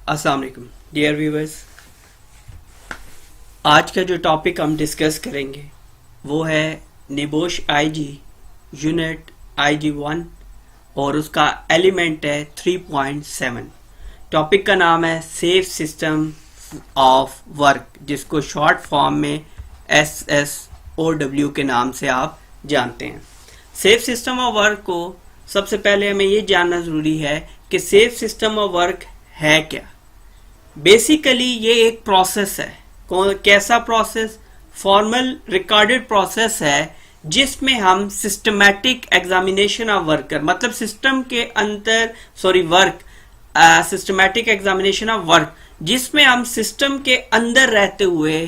अस्सलाम वालेकुम dear viewers. आज का जो टॉपिक हम डिस्कस करेंगे वो है निबोश आईजी यूनिट IG1 और उसका एलिमेंट है 3.7। टॉपिक का नाम है सेफ सिस्टम ऑफ वर्क, जिसको शॉर्ट फॉर्म में SSOW के नाम से आप जानते हैं। सेफ सिस्टम ऑफ वर्क को सबसे पहले हमें ये जानना ज़रूरी है कि सेफ सिस्टम ऑफ वर्क है क्या। बेसिकली ये एक प्रोसेस है। कैसा प्रोसेस? फॉर्मल रिकॉर्डेड प्रोसेस है जिसमें हम सिस्टमैटिक एग्जामिनेशन ऑफ वर्कर, मतलब सिस्टम के अंदर सिस्टमैटिक एग्जामिनेशन ऑफ वर्क, जिसमें हम सिस्टम के अंदर रहते हुए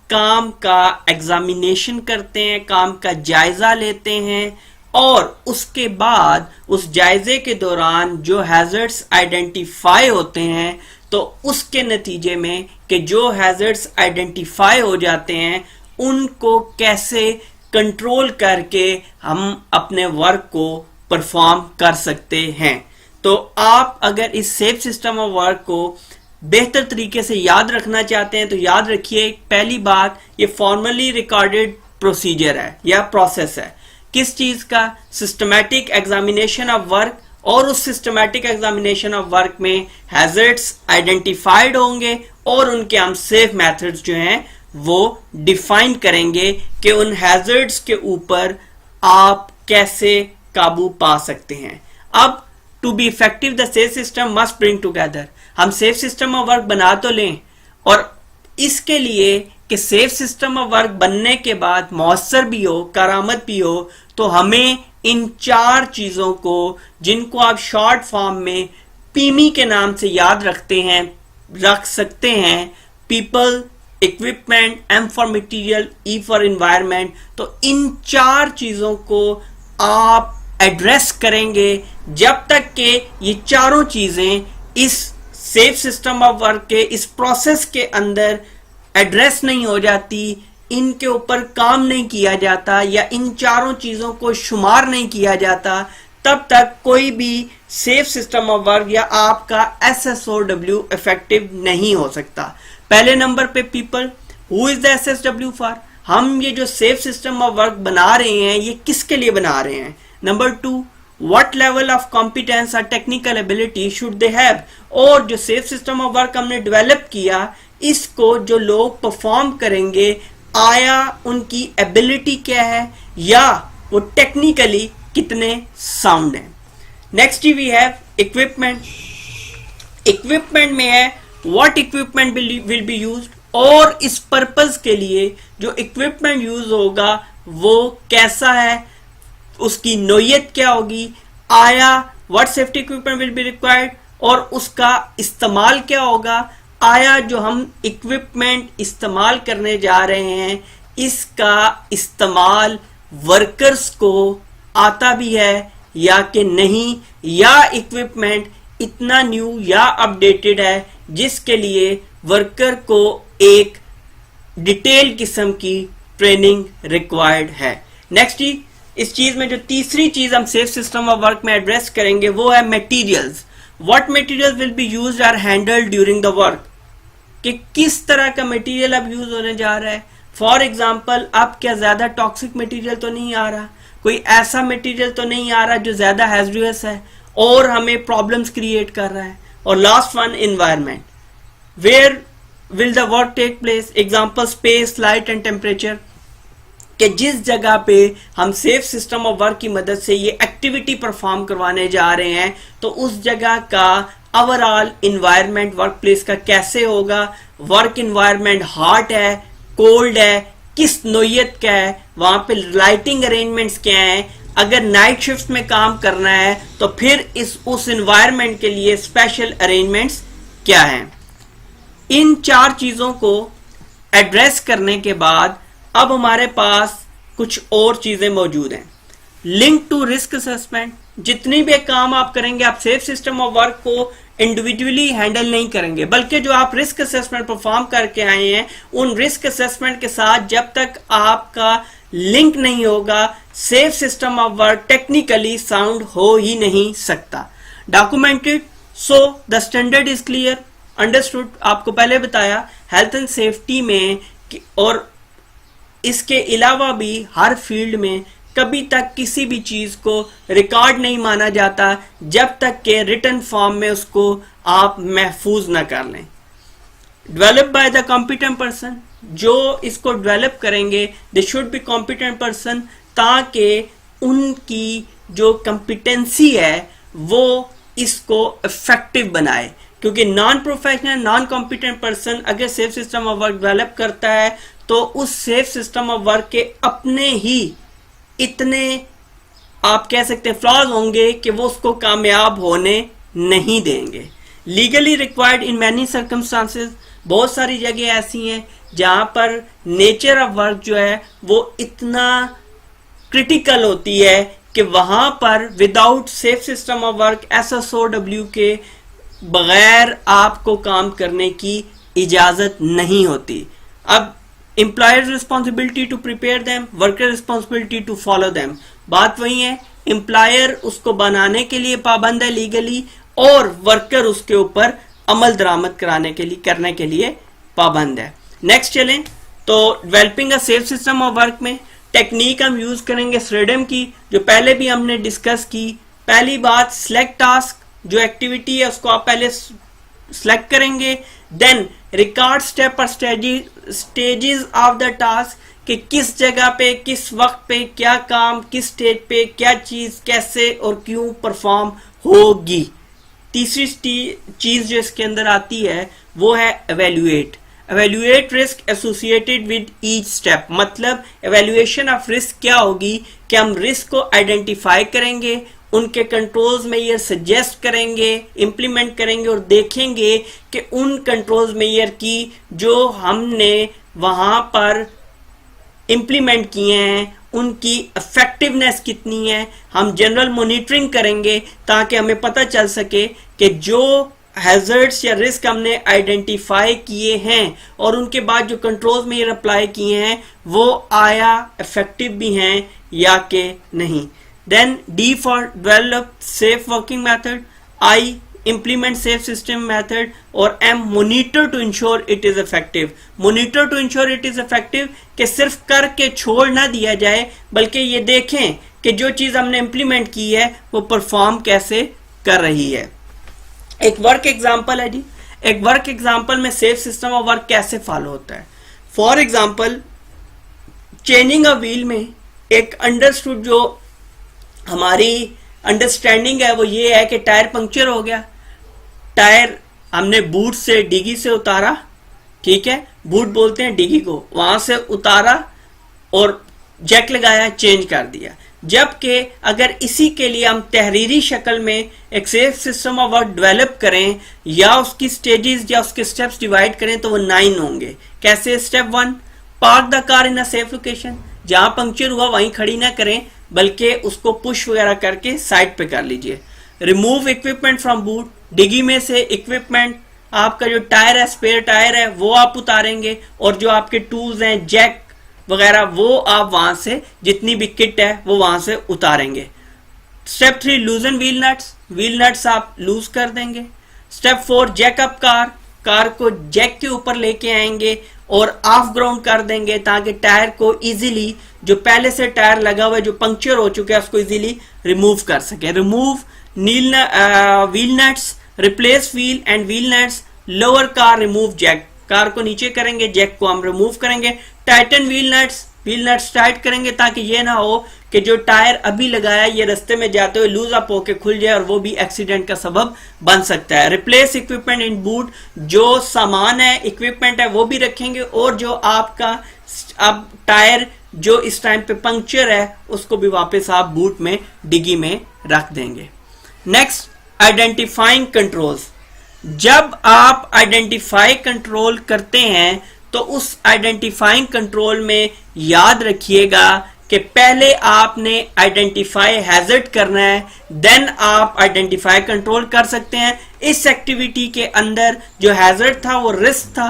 काम का एग्जामिनेशन करते हैं, काम का जायजा लेते हैं और उसके बाद उस जायजे के दौरान जो हैजर्ड्स आइडेंटिफाई होते हैं तो उसके नतीजे में कि जो हैजर्ड्स आइडेंटिफाई हो जाते हैं उनको कैसे कंट्रोल करके हम अपने वर्क को परफॉर्म कर सकते हैं। तो आप अगर इस सेफ सिस्टम ऑफ वर्क को बेहतर तरीके से याद रखना चाहते हैं तो याद रखिए, पहली बात, ये फॉर्मली रिकॉर्डेड प्रोसीजर है या प्रोसेस है। किस चीज का? Systematic examination of work. और उस सिस्टमैटिक एग्जामिनेशन ऑफ वर्क में हैजर्ड्स आइडेंटिफाइड होंगे और उनके हम सेफ मेथड्स जो हैं वो डिफाइन करेंगे कि उन हैजर्ड्स के ऊपर आप कैसे काबू पा सकते हैं। अब to be effective the safe system must bring together. हम सेफ सिस्टम ऑफ वर्क बना तो लें, और इसके लिए कि सेफ सिस्टम ऑफ वर्क बनने के बाद मौसर भी हो, करामत भी हो, तो हमें इन चार चीजों को, जिनको आप शॉर्ट फॉर्म में पीमी के नाम से याद रख सकते हैं, people, equipment, M for material, E for environment, तो इन चार चीजों को आप एड्रेस करेंगे जब तक कि ये चारों चीजें इस सेफ सिस्टम ऑफ वर्क के इस प्रोसेस के अंदर एड्रेस नहीं हो जाती, इनके ऊपर काम नहीं किया जाता या इन चारों चीजों को शुमार नहीं किया जाता, तब तक कोई भी सेफ सिस्टम ऑफ वर्क या आपका SSOW इफेक्टिव नहीं हो सकता। पहले नंबर पे people, who is the SSW for? हम ये जो सेफ सिस्टम ऑफ वर्क बना रहे हैं ये किसके लिए बना रहे हैं? Number 2, what level of competence or technical ability should they have? और जो सेफ सिस्टम ऑफ वर्क हमने डेवलप किया, इसको जो लोग परफॉर्म करेंगे, आया उनकी एबिलिटी क्या है या वो टेक्निकली कितने साउंड हैं। Next we have equipment. Equipment में है what equipment will be used, और इस पर्पस के लिए जो इक्विपमेंट यूज होगा वो कैसा है, उसकी नोयत क्या होगी, आया what safety equipment will be required, और उसका इस्तेमाल क्या होगा, आया जो हम इक्विपमेंट इस्तेमाल करने जा रहे हैं इसका इस्तेमाल वर्कर्स को आता भी है या कि नहीं, या इक्विपमेंट इतना न्यू या अपडेटेड है जिसके लिए वर्कर को एक डिटेल किस्म की ट्रेनिंग रिक्वायर्ड है। नेक्स्ट, इस चीज में जो तीसरी चीज हम सेफ सिस्टम ऑफ वर्क में एड्रेस करेंगे वो है materials. What materials will be used or handled during the work, कि किस तरह का मटेरियल अब यूज होने जा रहा है। फॉर एग्जांपल, अब क्या ज्यादा टॉक्सिक मटेरियल तो नहीं आ रहा, कोई ऐसा मटेरियल तो नहीं आ रहा जो ज्यादा हैजरियस है और हमें प्रॉब्लम्स क्रिएट कर रहा है। और last one, environment, where will the work take place. Example, space, light and temperature, कि जिस जगह पे हम सेफ सिस्टम ऑफ वर्क की मदद से ये एक्टिविटी परफॉर्म करवाने जा रहे हैं तो उस जगह का ओवरऑल इन्वायरमेंट वर्क प्लेस का कैसे होगा, वर्क इन्वायरमेंट हॉट है, कोल्ड है, किस नोयत का है, वहां पे लाइटिंग अरेंजमेंट्स क्या है, अगर नाइट शिफ्ट में काम करना है तो फिर उस इन्वायरमेंट के लिए स्पेशल अरेंजमेंट्स क्या हैं। इन चार चीजों को एड्रेस करने के बाद अब हमारे पास कुछ और चीजें मौजूद हैं। Link to risk assessment. जितनी भी काम आप करेंगे, आप सेफ सिस्टम ऑफ वर्क को इंडिविजुअली हैंडल नहीं करेंगे, बल्कि जो आप रिस्क असेसमेंट परफॉर्म करके आए हैं उन रिस्क असेसमेंट के साथ जब तक आपका लिंक नहीं होगा, safe system of work technically sound हो ही नहीं सकता। Documented, so the standard is clear, understood, आपको पहले बताया हेल्थ एंड सेफ्टी में और इसके अलावा भी हर फील्ड में कभी तक किसी भी चीज को रिकॉर्ड नहीं माना जाता जब तक के रिटन फॉर्म में उसको आप महफूज ना कर लें। Develop by the competent person, जो इसको डेवलप करेंगे they should be competent person, ताकि उनकी जो कॉम्पिटेंसी है वो इसको इफेक्टिव बनाए। क्योंकि non professional non competent person अगर safe system of work develop करता है तो उस सेफ सिस्टम ऑफ वर्क के अपने ही इतने आप कह सकते हैं फ्लॉज होंगे कि वो उसको कामयाब होने नहीं देंगे। Legally required in many circumstances, बहुत सारी जगह ऐसी हैं जहां पर नेचर ऑफ वर्क जो है वो इतना क्रिटिकल होती है कि वहां पर without safe system of work SSOW के बगैर आपको काम करने की इजाजत नहीं होती। अब employers responsibility to prepare them, worker responsibility to follow them, बात वही है, एम्प्लॉयर उसको बनाने के लिए पाबंद है लीगली और वर्कर उसके ऊपर अमल दरामद करने के लिए पाबंद है। नेक्स्ट चलें तो developing a safe system of work में टेक्निक हम यूज करेंगे SRIDEM की, जो पहले भी हमने डिस्कस की। पहली बात, सिलेक्ट टास्क, जो एक्टिविटी है उसको आप पहले सिलेक्ट करेंगे, देन रिकॉर्ड स्टेप और स्टेजेस ऑफ द टास्क, कि किस जगह पे किस वक्त पे क्या काम किस स्टेज पे क्या चीज कैसे और क्यों परफॉर्म होगी। तीसरी चीज जो इसके अंदर आती है वो है evaluate risk associated with each step, मतलब एवेल्युएशन ऑफ रिस्क क्या होगी कि हम रिस्क को आइडेंटिफाई करेंगे, उनके कंट्रोल्स मेजर सजेस्ट करेंगे, इंप्लीमेंट करेंगे और देखेंगे कि उन कंट्रोल्स मेजर की जो हमने वहां पर इंप्लीमेंट किए हैं उनकी इफेक्टिवनेस कितनी है। हम जनरल मॉनिटरिंग करेंगे ताकि हमें पता चल सके कि जो हैजर्ड्स या रिस्क हमने आइडेंटिफाई किए हैं और उनके बाद जो कंट्रोल्स में ये अप्लाई किए हैं वो आया इफेक्टिव भी हैं या के नहीं। Then D for develop safe working method, I implement safe system method और M monitor to ensure it is effective। monitor to ensure it is effective कि सिर्फ करके छोड़ ना दिया जाए बल्कि ये देखें कि जो चीज हमने इंप्लीमेंट की है वो परफॉर्म कैसे कर रही है। एक वर्क एग्जांपल है जी, एक वर्क एग्जांपल में सेफ सिस्टम ऑफ वर्क कैसे फॉलो होता है। For example changing a wheel में एक अंडरस्टूड जो हमारी अंडरस्टैंडिंग है वो ये है कि टायर पंक्चर हो गया, टायर हमने बूट से डिगी से उतारा, ठीक है, बूट बोलते हैं डिगी को, वहां से उतारा और जैक लगाया, चेंज कर दिया। जबकि अगर इसी के लिए हम तहरीरी शक्ल में एक safe system of work develop करें या उसकी स्टेजेस या उसके स्टेप्स डिवाइड करें तो वो 9 होंगे। कैसे? Step 1, park the car in a safe location, जहां पंक्चर हुआ वहीं खड़ी ना करें बल्कि उसको पुश वगैरह करके साइड पे कर लीजिए। रिमूव इक्विपमेंट फ्रॉम बूट, डिगी में से इक्विपमेंट आपका जो टायर है, स्पेयर टायर है, वो आप उतारेंगे और जो आपके टूल्स हैं, जैक वगैरह, वो आप वहां से जितनी भी किट है वो वहां से उतारेंगे। Step 3, loosen wheel nuts, wheel nuts आप लूज कर देंगे। स्टेप 4, जैकअप कार, कार को जैक के ऊपर लेके आएंगे और ऑफ ग्राउंड कर देंगे ताकि टायर को इजीली, जो पहले से टायर लगा हुआ है जो पंक्चर हो चुका है, उसको इजीली रिमूव कर सके। Remove wheel nuts, replace wheel and wheel nuts, lower car, remove jack, car को नीचे करेंगे, जैक को हम रिमूव करेंगे। टाइटन व्हील नट्स टाइट करेंगे ताकि ये ना हो कि जो टायर अभी लगाया ये रास्ते में जाते हुए लूज अप होके खुल जाए और वो भी एक्सीडेंट का सबब बन सकता है। रिप्लेस इक्विपमेंट इन बूट, जो सामान है, इक्विपमेंट है, वो भी रखेंगे और जो आपका अब टायर जो इस टाइम पे पंक्चर है उसको भी वापस आप बूट में, डिगी में रख देंगे। नेक्स्ट, आइडेंटिफाइंग कंट्रोल्स, जब आप आइडेंटिफाई कंट्रोल करते हैं तो उस आइडेंटिफाइंग कंट्रोल में याद रखिएगा कि पहले आपने आइडेंटिफाई हैजर्ड करना है, देन आप आइडेंटिफाई कंट्रोल कर सकते हैं। इस एक्टिविटी के अंदर जो हैजर्ड था वो रिस्क था,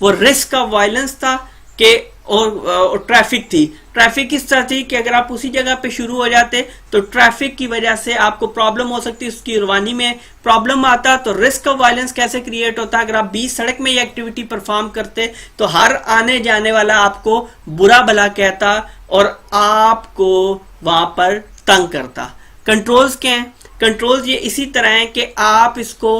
वो रिस्क ऑफ वायलेंस था कि और ट्रैफिक थी, ट्रैफिक इस तरह थी कि अगर आप उसी जगह पे शुरू हो जाते तो ट्रैफिक की वजह से आपको प्रॉब्लम हो सकती है, उसकी रवानी में प्रॉब्लम आता तो रिस्क ऑफ वायलेंस कैसे क्रिएट होता। अगर आप 20 सड़क में ये एक्टिविटी परफॉर्म करते तो हर आने जाने वाला आपको बुरा भला कहता और आपको वहां पर तंग करता। कंट्रोल्स क्या हैं? कंट्रोल्स ये इसी तरह है कि आप इसको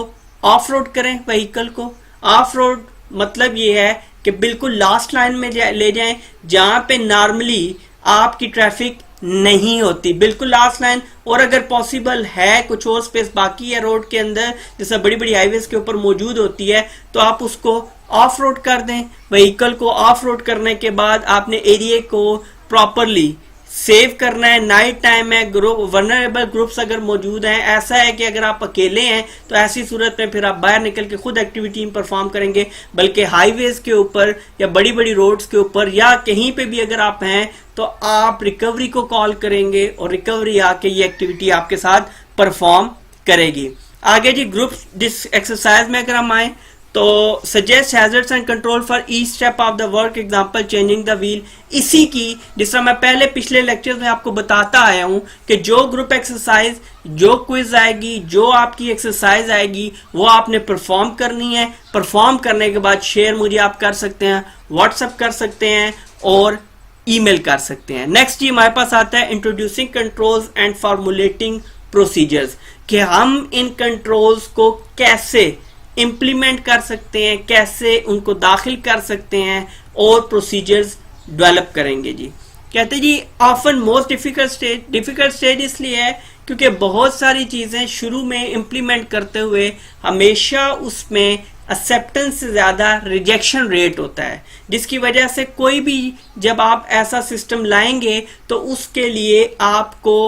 ऑफ रोड करें व्हीकल को। ऑफ रोड मतलब ये है कि बिल्कुल लास्ट लाइन में ले जाएं जहां पे नॉर्मली आपकी ट्रैफिक नहीं होती, बिल्कुल लास्ट लाइन। और अगर पॉसिबल है कुछ और स्पेस बाकी है रोड के अंदर जैसे बड़ी बड़ी हाईवेज के ऊपर मौजूद होती है तो आप उसको ऑफ रोड कर दें। व्हीकल को ऑफ रोड करने के बाद आपने एरिया को प्रॉपरली सेव करना है। नाइट टाइम है, ग्रुप वनरेबल ग्रुप्स अगर मौजूद हैं, ऐसा है कि अगर आप अकेले हैं तो ऐसी सूरत में फिर आप बाहर निकल के खुद एक्टिविटी परफॉर्म करेंगे, बल्कि हाईवेज के ऊपर या बड़ी बड़ी रोड्स के ऊपर या कहीं पे भी अगर आप हैं तो आप रिकवरी को कॉल करेंगे और रिकवरी आके ये एक्टिविटी आपके साथ परफॉर्म करेगी। आगे जी ग्रुप जिस एक्सरसाइज में अगर हम आए तो suggest hazards and control for each step of the work, example changing the wheel. इसी की जिस तरह मैं पहले पिछले लेक्चर्स में आपको बताता आया हूं कि जो ग्रुप एक्सरसाइज, जो क्विज आएगी, जो आपकी एक्सरसाइज आएगी वो आपने परफॉर्म करनी है। परफॉर्म करने के बाद शेयर मुझे आप कर सकते हैं, व्हाट्सएप कर सकते हैं और ईमेल कर सकते हैं। नेक्स्ट ये हमारे पास आता है introducing controls and formulating procedures, कि हम इन कंट्रोल्स को कैसे इंप्लीमेंट कर सकते हैं, कैसे उनको दाखिल कर सकते हैं और प्रोसीजर्स डेवलप करेंगे जी। कहते जी ऑफन मोस्ट डिफिकल्ट स्टेज इसलिए है क्योंकि बहुत सारी चीजें शुरू में इंप्लीमेंट करते हुए हमेशा उसमें एक्सेप्टेंस से ज्यादा रिजेक्शन रेट होता है, जिसकी वजह से कोई भी जब आप ऐसा सिस्टम लाएंगे तो उसके लिए आपको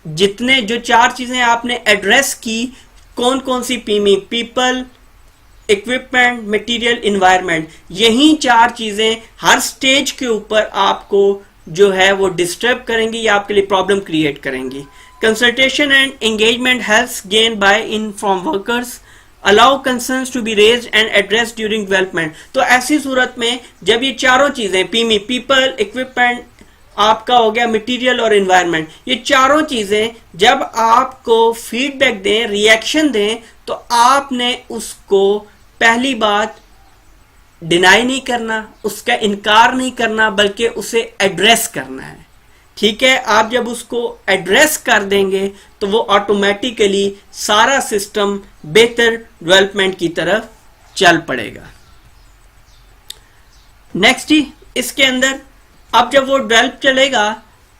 जितने जो 4 चीजें आपने एड्रेस की, कौन कौन see people, equipment, material, environment, यही 4 चीजें हर स्टेज के ऊपर आपको जो है वो डिस्टर्ब करेंगी या आपके लिए प्रॉब्लम क्रिएट करेंगी। Consultation and engagement helps gain buy in from workers, allow concerns to be raised and address during development. तो ऐसी सूरत में जब ये चारों चीजें पीपल, इक्विपमेंट, आपका हो गया मटेरियल और एनवायरनमेंट, ये चारों चीजें जब आपको फीडबैक दें, रिएक्शन दें, तो आपने उसको पहली बात डिनाई नहीं करना, उसका इनकार नहीं करना, बल्कि उसे एड्रेस करना है। ठीक है, आप जब उसको एड्रेस कर देंगे तो वो ऑटोमेटिकली सारा सिस्टम बेहतर डेवलपमेंट की तरफ चल पड़ेगा। नेक्स्ट ही इसके अंदर अब जब वो डेवलप चलेगा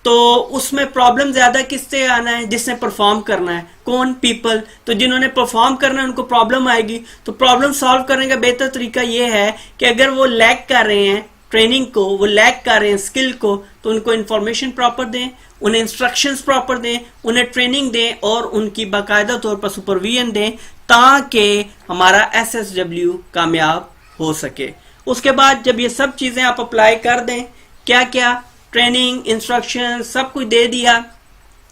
तो उसमें प्रॉब्लम ज्यादा किससे आना है? जिसने परफॉर्म करना है। कौन? पीपल। तो जिन्होंने परफॉर्म करना है उनको प्रॉब्लम आएगी। तो प्रॉब्लम सॉल्व करने का बेहतर तरीका ये है कि अगर वो लैग कर रहे हैं ट्रेनिंग को, वो लैग कर रहे हैं स्किल को, तो उनको इंफॉर्मेशन प्रॉपर दें, उन्हें इंस्ट्रक्शंस प्रॉपर दें, उन्हें ट्रेनिंग दें और उनकी बाकायदा तौर पर सुपरविजन दें ताकि हमारा SSW कामयाब हो सके। उसके बाद जब ये सब चीजें आप अप्लाई कर दें, क्या क्या ट्रेनिंग, इंस्ट्रक्शन सब कुछ दे दिया,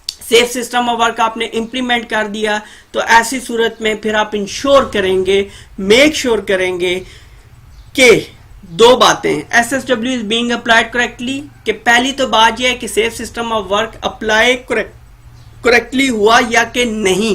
सेफ सिस्टम ऑफ वर्क आपने इंप्लीमेंट कर दिया, तो ऐसी सूरत में फिर आप इंश्योर करेंगे, मेक श्योर करेंगे कि 2 बातें, SSW is being applied correctly, कि पहली तो बात यह है कि safe system of work apply correctly हुआ या कि नहीं।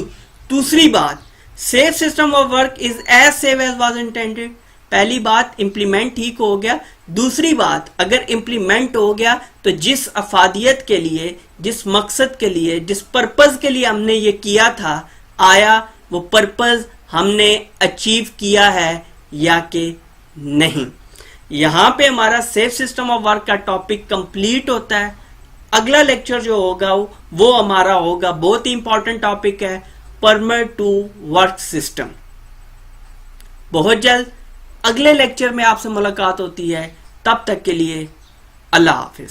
दूसरी बात, safe system of work is as safe as was intended. पहली बात इंप्लीमेंट ठीक हो गया। दूसरी बात, अगर इंप्लीमेंट हो गया तो जिस अफादियत के लिए, जिस मकसद के लिए, जिस पर्पज के लिए हमने ये किया था, आया वो पर्पज हमने अचीव किया है या कि नहीं। यहां पे हमारा सेफ सिस्टम ऑफ वर्क का टॉपिक कंप्लीट होता है। अगला लेक्चर जो होगा वो हमारा होगा, बहुत ही इंपॉर्टेंट टॉपिक है, परमिट टू वर्क सिस्टम। बहुत जल्द अगले लेक्चर में आपसे मुलाकात होती है, तब तक के लिए अल्लाह हाफिज।